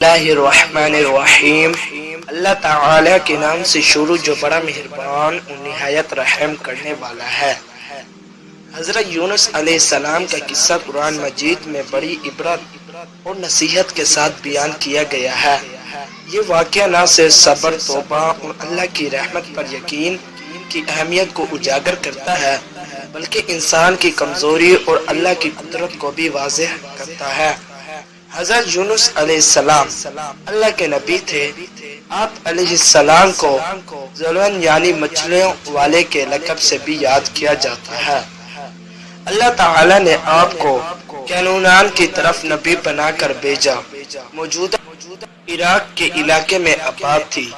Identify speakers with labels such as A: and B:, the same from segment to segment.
A: اللہ الرحمن الرحیم۔ اللہ تعالی کے نام سے شروع جو بڑا مہربان اور نہایت رحم کرنے والا ہے۔ حضرت یونس علیہ السلام کا قصہ قرآن مجید میں بڑی عبرت اور نصیحت کے ساتھ بیان کیا گیا ہے۔ یہ واقعہ نہ صرف صبر، توبہ اور اللہ کی رحمت پر یقین کی اہمیت کو اجاگر کرتا ہے، بلکہ انسان کی کمزوری اور اللہ کی قدرت کو بھی واضح کرتا ہے۔ حضرت یونس علیہ السلام اللہ کے نبی تھے۔ آپ علیہ السلام کو ذوالنون یعنی مچھلیوں والے کے لقب سے بھی یاد کیا جاتا ہے۔ اللہ تعالی نے آپ کو کینعان کی طرف نبی بنا کر بھیجا۔ موجودہ عراق کے علاقے میں آباد تھی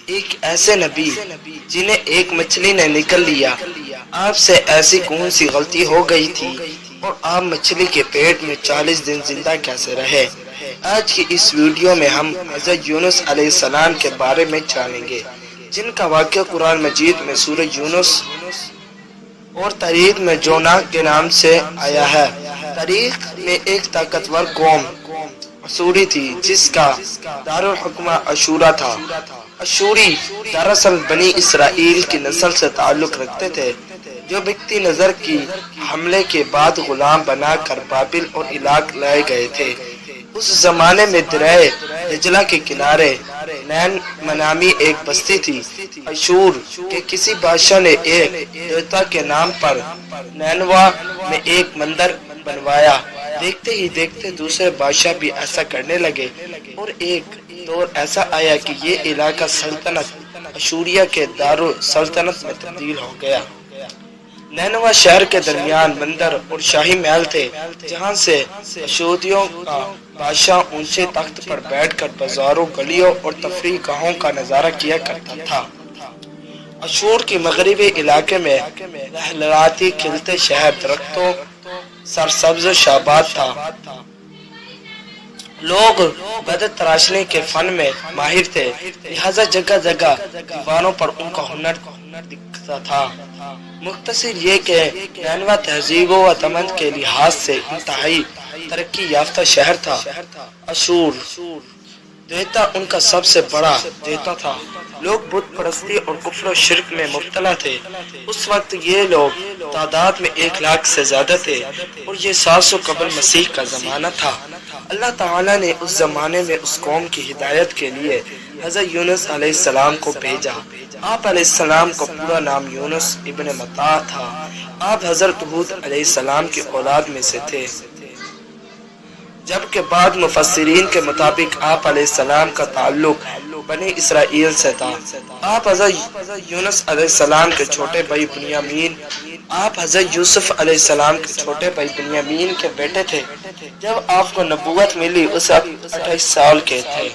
A: ایک ایسے نبی جنہیں ایک مچھلی نے نگل لیا۔ آپ سے ایسی کون سی غلطی ہو گئی تھی اور آپ مچھلی کے پیٹ میں 40 دن زندہ کیسے رہے؟ آج کی اس ویڈیو میں ہم حضرت یونس علیہ السلام کے بارے میں جانیں گے، جن کا واقعہ قرآن مجید میں سورہ یونس اور تاریخ میں جونا کے نام سے آیا ہے۔ تاریخ میں ایک طاقتور قوم اشوری تھی جس کا دارالحکومہ اشورا تھا۔ اشوری دراصل بنی اسرائیل کی نسل سے تعلق رکھتے تھے، جو بکتی نظر کی حملے کے بعد غلام بنا کر بابل اور عراق لائے گئے تھے۔ اس زمانے میں دریائے دجلہ کے کنارے نین منامی ایک بستی تھی۔ اشور کے کسی بادشاہ نے ایک دیوتا کے نام پر نینوا میں ایک مندر بنوایا۔ دیکھتے ہی دیکھتے دوسرے بادشاہ بھی ایسا کرنے لگے اور ایک دور ایسا آیا کہ یہ علاقہ سلطنت اشوریہ کے دارالسلطنت میں تبدیل ہو گیا۔ نینوا شہر کے درمیان مندر اور شاہی محل تھے، جہاں سے اشوریوں کا بادشاہ اونچے تخت پر بیٹھ کر بازاروں، گلیوں اور تفریح گاہوں کا نظارہ کیا کرتا تھا۔ اشور کے مغربی علاقے میں لہلہاتی کھلتے شہر درختوں سرسبز و شاداب تھا۔ لوگ بدت تراشنے کے فن میں ماہر تھے، لہذا جگہ جگہ دیواروں پر ان کا ہنر دکھتا تھا۔ مختصر یہ کہ نینوا تہذیب و تمدن کے لحاظ سے انتہائی ترقی یافتہ شہر تھا۔ اشور دیوتا ان کا سب سے بڑا دیوتا تھا۔ لوگ بت پرستی اور کفر و شرک میں مبتلا تھے۔ اس وقت یہ لوگ تعداد میں 1,00,000 سے زیادہ تھے اور یہ 700 قبل مسیح کا زمانہ تھا۔ اللہ تعالیٰ نے اس زمانے میں اس قوم کی ہدایت کے لیے حضرت یونس علیہ السلام کو بھیجا۔ آپ علیہ السلام کا پورا نام یونس ابن متی تھا۔ آپ حضرت ہود علیہ السلام کی اولاد میں سے تھے، جبکہ بعض مفسرین کے مطابق آپ علیہ السلام کا تعلق بنی اسرائیل سے تھا۔ آپ حضرت یونس علیہ السلام کے چھوٹے بھائی بنیامین آپ حضرت یوسف علیہ السلام کے چھوٹے بھائی بنیامین کے بیٹے تھے۔ جب آپ کو نبوت ملی اس وقت 28 سال کے تھے۔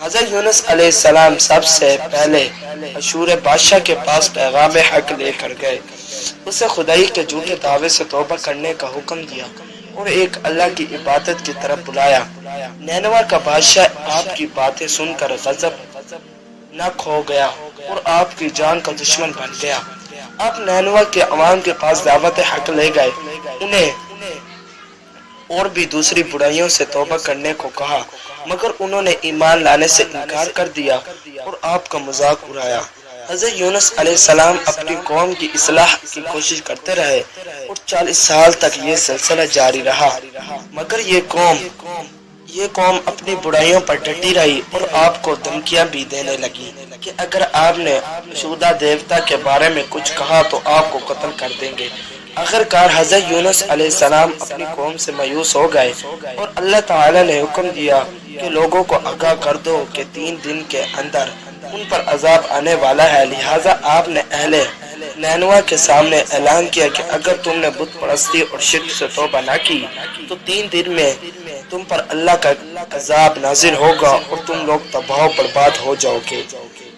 A: حضرت یونس علیہ السلام سب سے پہلے اشور بادشاہ کے پاس پیغام حق لے کر گئے۔ اسے خدائی کے جھوٹے دعوے سے توبہ کرنے کا حکم دیا اور ایک اللہ کی عبادت کی طرف بلایا۔ نینوا کا بادشاہ آپ کی باتیں سن کر غضب ناک ہو گیا اور آپ کی جان کا دشمن بن گیا۔ آپ نینوا کے عوام کے پاس دعوت حق لے گئے، انہیں اور بھی دوسری برائیوں سے توبہ کرنے کو کہا، مگر انہوں نے ایمان لانے سے انکار کر دیا اور آپ کا مذاق اڑایا۔ حضرت یونس علیہ السلام اپنی قوم کی اصلاح کی کوشش کرتے رہے اور 40 سال تک یہ سلسلہ جاری رہا، مگر یہ قوم اپنی برائیوں پر ڈٹی رہی اور آپ کو دھمکیاں بھی دینے لگی کہ اگر آپ نے اشودا دیوتا کے بارے میں کچھ کہا تو آپ کو قتل کر دیں گے۔ آخرکار حضرت یونس علیہ السلام اپنی قوم سے مایوس ہو گئے اور اللہ تعالی نے حکم دیا کہ لوگوں کو آگاہ کر دو کہ 3 دن کے اندر ان پر عذاب آنے والا ہے۔ لہٰذا آپ نے اہل نینوا کے سامنے اعلان کیا کہ اگر تم نے بت پرستی اور شرک سے توبہ نہ کی تو 3 دن میں تم پر اللہ کا عذاب نازل ہوگا اور تم لوگ تباہ و برباد ہو جاؤ گے۔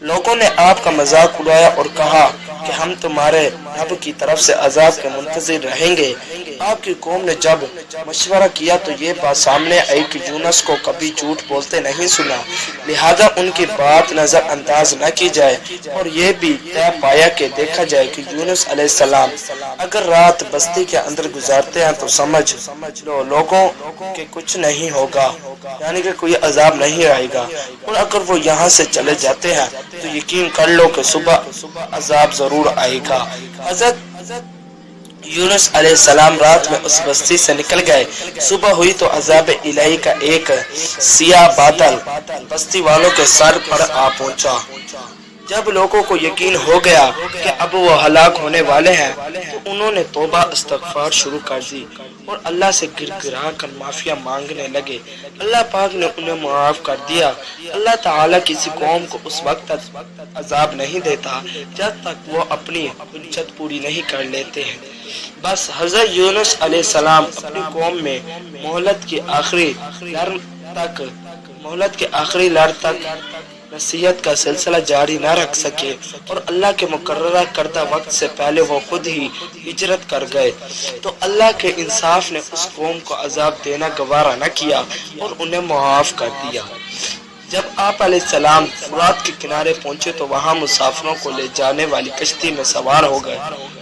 A: لوگوں نے آپ کا مذاق اڑایا اور کہا کہ ہم تمہارے رب کی طرف سے عذاب کے منتظر رہیں گے۔ آپ کی قوم نے جب مشورہ کیا تو یہ بات سامنے آئی کہ یونس کو کبھی جھوٹ بولتے نہیں سنا، لہذا ان کی بات نظر انداز نہ کی جائے اور یہ بھی طے پایا کہ دیکھا جائے کہ یونس علیہ السلام اگر رات بستی کے اندر گزارتے ہیں تو سمجھ لو لوگوں کے کچھ نہیں ہوگا۔ یعنی کہ کوئی عذاب نہیں آئے گا، اور اگر وہ یہاں سے چلے جاتے ہیں تو یقین کر لو کہ صبح عذاب ضرور آئے گا۔ حضرت یونس علیہ السلام رات میں اس بستی سے نکل گئے۔ صبح ہوئی تو عذاب الہی کا ایک سیاہ بادل بستی والوں کے سر پر آ پہنچا۔ جب لوگوں کو یقین ہو گیا کہ اب وہ ہلاک ہونے والے ہیں تو انہوں نے توبہ استغفار شروع کر دی اور اللہ سے گر گرا کر معافیا مانگنے لگے۔ اللہ پاک نے انہیں معاف کر دیا۔ اللہ تعالیٰ کسی قوم کو اس وقت تک عذاب نہیں دیتا جب تک وہ اپنی حجت پوری نہیں کر لیتے ہیں۔ بس حضرت یونس علیہ السلام اپنی قوم میں مہلت کے آخری لڑ تک نصیحت کا سلسلہ جاری نہ رکھ سکے اور اللہ کے مقررہ کردہ وقت سے پہلے وہ خود ہی ہجرت کر گئے، تو اللہ کے انصاف نے اس قوم کو عذاب دینا گوارا نہ کیا اور انہیں معاف کر دیا۔ جب آپ علیہ السلام فرات کے کنارے پہنچے تو وہاں مسافروں کو لے جانے والی کشتی میں سوار ہو گئے۔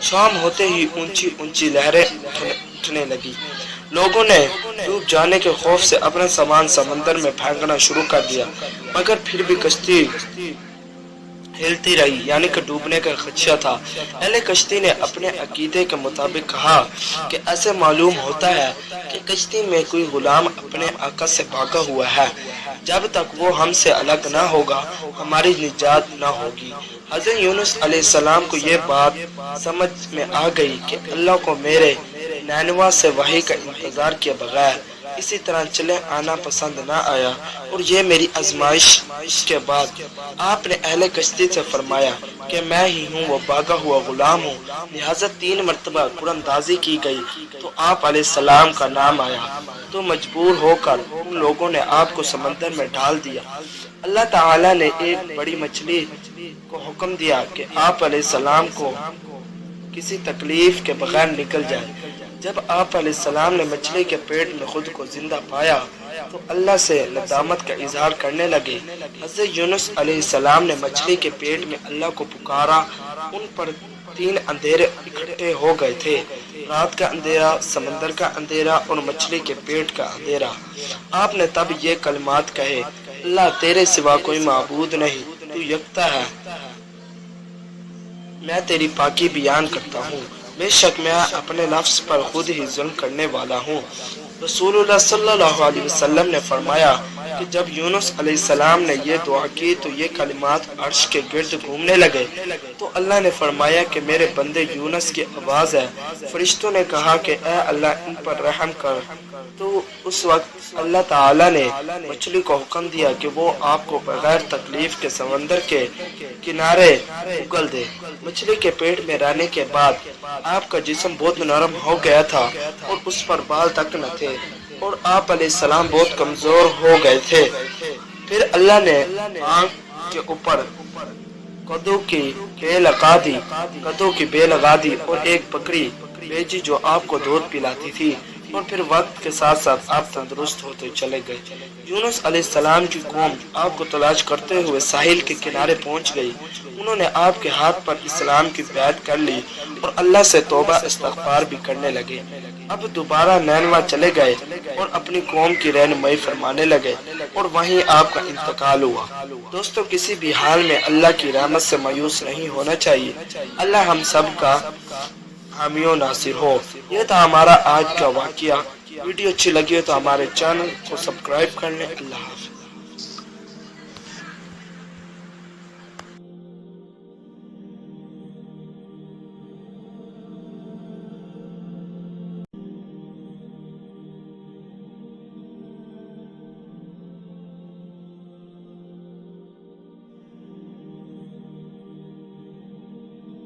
A: شام ہوتے ہی اونچی اونچی لہریں اٹھنے لگی۔ لوگوں نے ڈوب جانے کے خوف سے اپنا سامان سمندر میں پھینکنا شروع کر دیا، مگر پھر بھی کشتی ہلتی رہی، یعنی کہ ڈوبنے کا خدشہ تھا۔ اہل کشتی نے اپنے عقیدے کے مطابق کہا کہ ایسے معلوم ہوتا ہے کہ کشتی میں کوئی غلام اپنے آقا سے بھاگا ہوا ہے، جب تک وہ ہم سے الگ نہ ہوگا ہماری نجات نہ ہوگی۔ حضرت یونس علیہ السلام کو یہ بات سمجھ میں آ گئی کہ اللہ کو میرے نینوا سے وحی کا انتظار کیے بغیر اسی طرح چلے آنا پسند نہ آیا، اور یہ میری آزمائش کے بعد آپ نے اہل کشتی سے فرمایا کہ میں ہی ہوں وہ بھاگا ہوا غلام ہوں۔ لہذا 3 مرتبہ قراندازی کی گئی تو آپ علیہ السلام کا نام آیا، تو مجبور ہو کر ان لوگوں نے آپ کو سمندر میں ڈال دیا۔ اللہ تعالیٰ نے ایک بڑی مچھلی کو حکم دیا کہ آپ علیہ السلام کو کسی تکلیف کے بغیر نکل جائے۔ جب آپ علیہ السلام نے مچھلی کے پیٹ میں خود کو زندہ پایا تو اللہ سے ندامت کا اظہار کرنے لگے۔ حضرت یونس علیہ السلام نے مچھلی کے پیٹ میں اللہ کو پکارا۔ ان پر 3 اندھیرے اکٹھے ہو گئے تھے، رات کا اندھیرا، سمندر کا اندھیرا اور مچھلی کے پیٹ کا اندھیرا۔ آپ نے تب یہ کلمات کہے: اللہ تیرے سوا کوئی معبود نہیں، تو یکتا ہے، میں تیری پاکی بیان کرتا ہوں، بے شک میں اپنے نفس پر خود ہی ظلم کرنے والا ہوں۔ رسول اللہ صلی اللہ علیہ وسلم نے فرمایا کہ جب یونس علیہ السلام نے یہ دعا کی تو یہ کلمات عرش کے گرد گھومنے لگے، تو اللہ نے فرمایا کہ میرے بندے یونس کی آواز ہے۔ فرشتوں نے کہا کہ اے اللہ ان پر رحم کر، تو اس وقت اللہ تعالیٰ نے مچھلی کو حکم دیا کہ وہ آپ کو بغیر تکلیف کے سمندر کے کنارے اگل دے۔ مچھلی کے پیٹ میں رہنے کے بعد آپ کا جسم بہت نرم ہو گیا تھا اور اس پر بال تک نہ تھے، اور آپ علیہ السلام بہت کمزور ہو گئے تھے۔ پھر اللہ نے آنکھ کے اوپر کدو کی بے لگا دی اور ایک بکری بھیجی جو آپ کو دودھ پلاتی تھی، اور پھر وقت کے ساتھ ساتھ آپ تندرست ہوتے چلے گئے۔ یونس علیہ السلام کی قوم آپ کو تلاش کرتے ہوئے ساحل کے کنارے پہنچ گئی۔ انہوں نے آپ کے ہاتھ پر اسلام کی بیعت کر لی اور اللہ سے توبہ استغفار بھی کرنے لگے۔ اب دوبارہ نینوا چلے گئے اور اپنی قوم کی رہنمائی فرمانے لگے، اور وہیں آپ کا انتقال ہوا۔ دوستو، کسی بھی حال میں اللہ کی رحمت سے مایوس نہیں ہونا چاہیے۔ اللہ ہم سب کا حامی و ناصر ہو۔ یہ تھا ہمارا آج کا واقعہ۔ ویڈیو اچھی لگی ہو تو ہمارے چینل کو سبسکرائب کر لیں۔ اللہ حافظ۔